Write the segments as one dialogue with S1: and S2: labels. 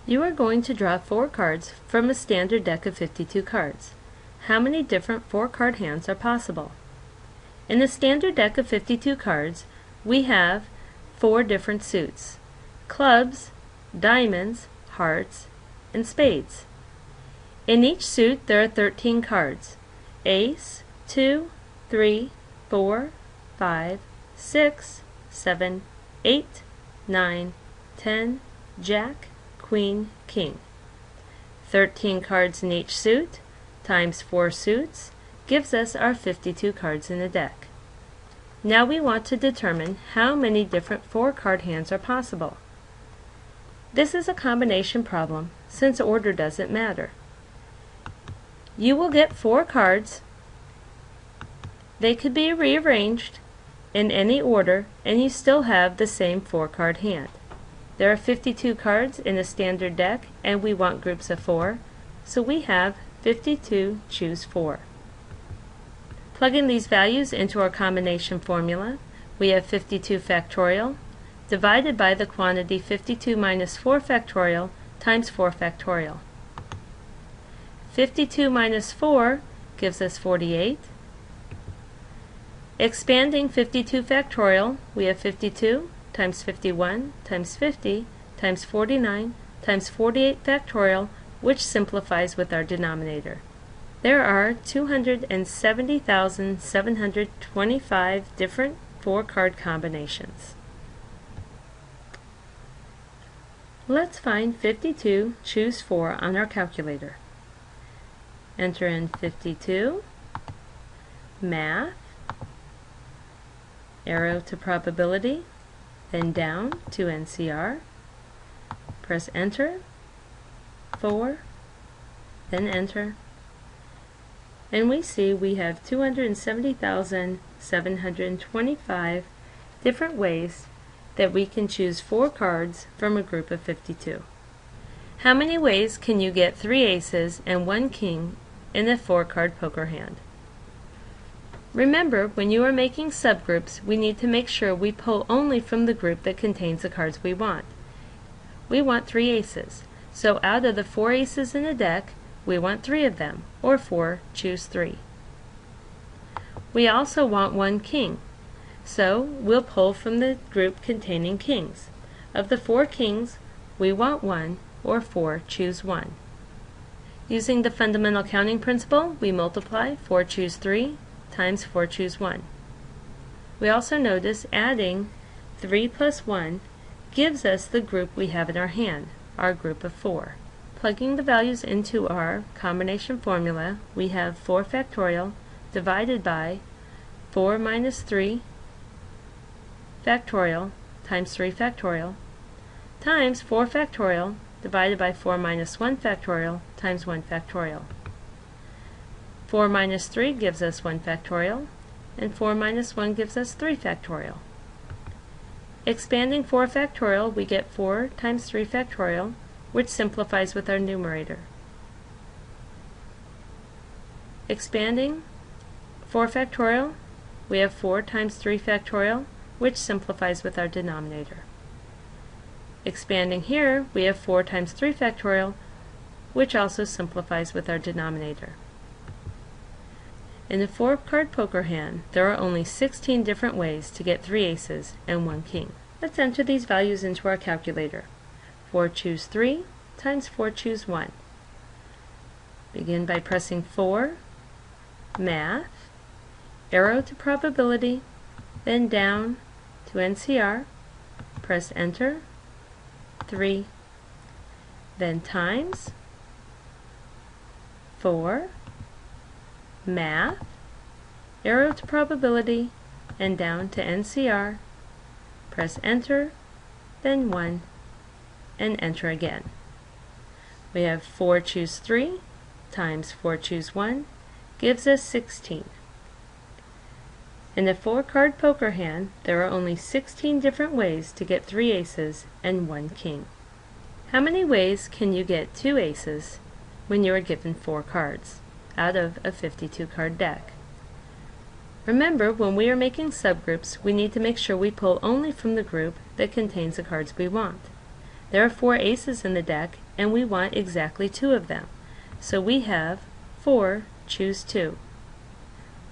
S1: You are going to draw 4 cards from a standard deck of 52 cards. How many different 4-card hands are possible? In the standard deck of 52 cards, we have 4 different suits: clubs, diamonds, hearts, and spades. In each suit there are 13 cards: ace, 2, 3, 4, 5, 6, 7, 8, 9, 10, jack, queen, king. 13 cards in each suit times 4 suits gives us our 52 cards in the deck. Now we want to determine how many different 4-card hands are possible. This is a combination problem since order doesn't matter. You will get 4 cards. They could be rearranged in any order and you still have the same 4-card hand. There are 52 cards in a standard deck and we want groups of 4, so we have 52 choose 4. Plugging these values into our combination formula, we have 52 factorial divided by the quantity 52 minus 4 factorial times 4 factorial. 52 minus 4 gives us 48. Expanding 52 factorial, we have 52 times 51 times 50 times 49 times 48 factorial, which simplifies with our denominator. There are 270,725 different 4-card combinations. Let's find 52 choose 4 on our calculator. Enter in 52, math, arrow to probability, then down to NCR, press enter, 4, then enter, and we see we have 270,725 different ways that we can choose 4 cards from a group of 52. How many ways can you get 3 aces and 1 king in a 4-card poker hand? Remember, when you are making subgroups, we need to make sure we pull only from the group that contains the cards we want. We want 3 aces, so out of the 4 aces in the deck, we want 3 of them, or 4, choose 3. We also want 1 king, so we'll pull from the group containing kings. Of the 4 kings, we want 1, or 4, choose 1. Using the fundamental counting principle, we multiply 4 choose 3 times 4 choose 1. We also notice adding 3 plus 1 gives us the group we have in our hand, our group of 4. Plugging the values into our combination formula, we have 4 factorial divided by 4 minus 3 factorial times 3 factorial times 4 factorial divided by 4 minus 1 factorial times 1 factorial. 4 minus 3 gives us 1 factorial, and 4 minus 1 gives us 3 factorial. Expanding 4 factorial, we get 4 times 3 factorial, which simplifies with our numerator. Expanding 4 factorial, we have 4 times 3 factorial, which simplifies with our denominator. Expanding here, we have 4 times 3 factorial, which also simplifies with our denominator. In the 4-card poker hand, there are only 16 different ways to get 3 aces and 1 king. Let's enter these values into our calculator. 4 choose 3 times 4 choose 1. Begin by pressing 4, math, arrow to probability, then down to NCR, press enter, 3, then times 4, math, arrow to probability, and down to NCR, press enter, then 1, and enter again. We have 4 choose 3 times 4 choose 1 gives us 16. In the 4-card poker hand, there are only 16 different ways to get 3 aces and 1 king. How many ways can you get 2 aces when you are given 4 cards out of a 52-card deck? Remember, when we are making subgroups, we need to make sure we pull only from the group that contains the cards we want. There are 4 aces in the deck, and we want exactly 2 of them. So we have 4, choose 2.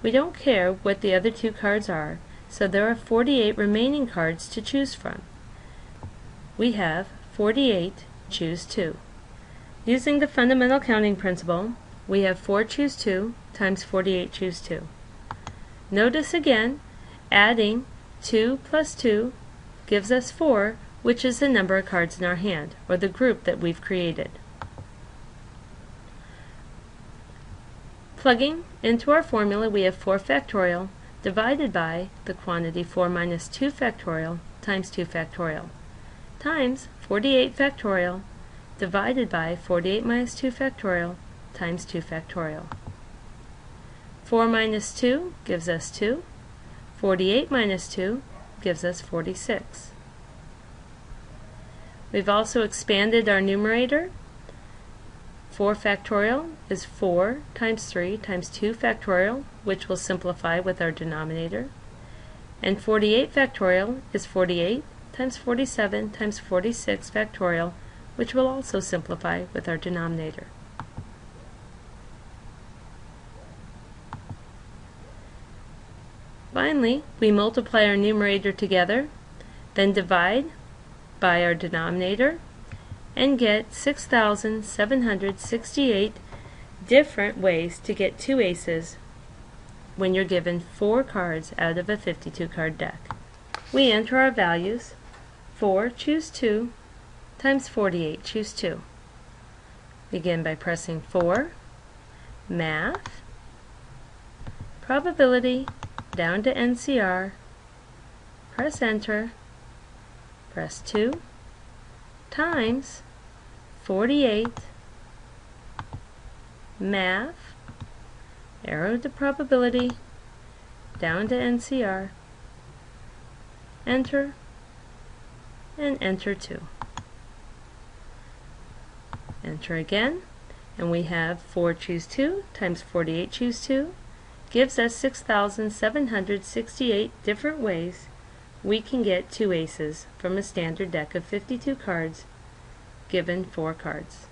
S1: We don't care what the other 2 cards are, so there are 48 remaining cards to choose from. We have 48, choose 2. Using the fundamental counting principle, we have 4 choose 2 times 48 choose 2. Notice again, adding 2 plus 2 gives us 4, which is the number of cards in our hand, or the group that we've created. Plugging into our formula, we have 4 factorial divided by the quantity 4 minus 2 factorial times 2 factorial times 48 factorial divided by 48 minus 2 factorial times 2 factorial. 4 minus 2 gives us 2. 48 minus 2 gives us 46. We've also expanded our numerator. 4 factorial is 4 times 3 times 2 factorial, which will simplify with our denominator. And 48 factorial is 48 times 47 times 46 factorial, which will also simplify with our denominator. Finally, we multiply our numerator together, then divide by our denominator, and get 6,768 different ways to get 2 aces when you're given 4 cards out of a 52 card deck. We enter our values. 4 choose 2 times 48 choose 2. Begin by pressing 4, Math, Probability, down to NCR, press enter, press 2, times 48, Math, arrow to probability, down to NCR, enter, and enter 2. Enter again, and we have 4 choose 2 times 48 choose 2 gives us 6,768 different ways we can get 2 aces from a standard deck of 52 cards given 4 cards.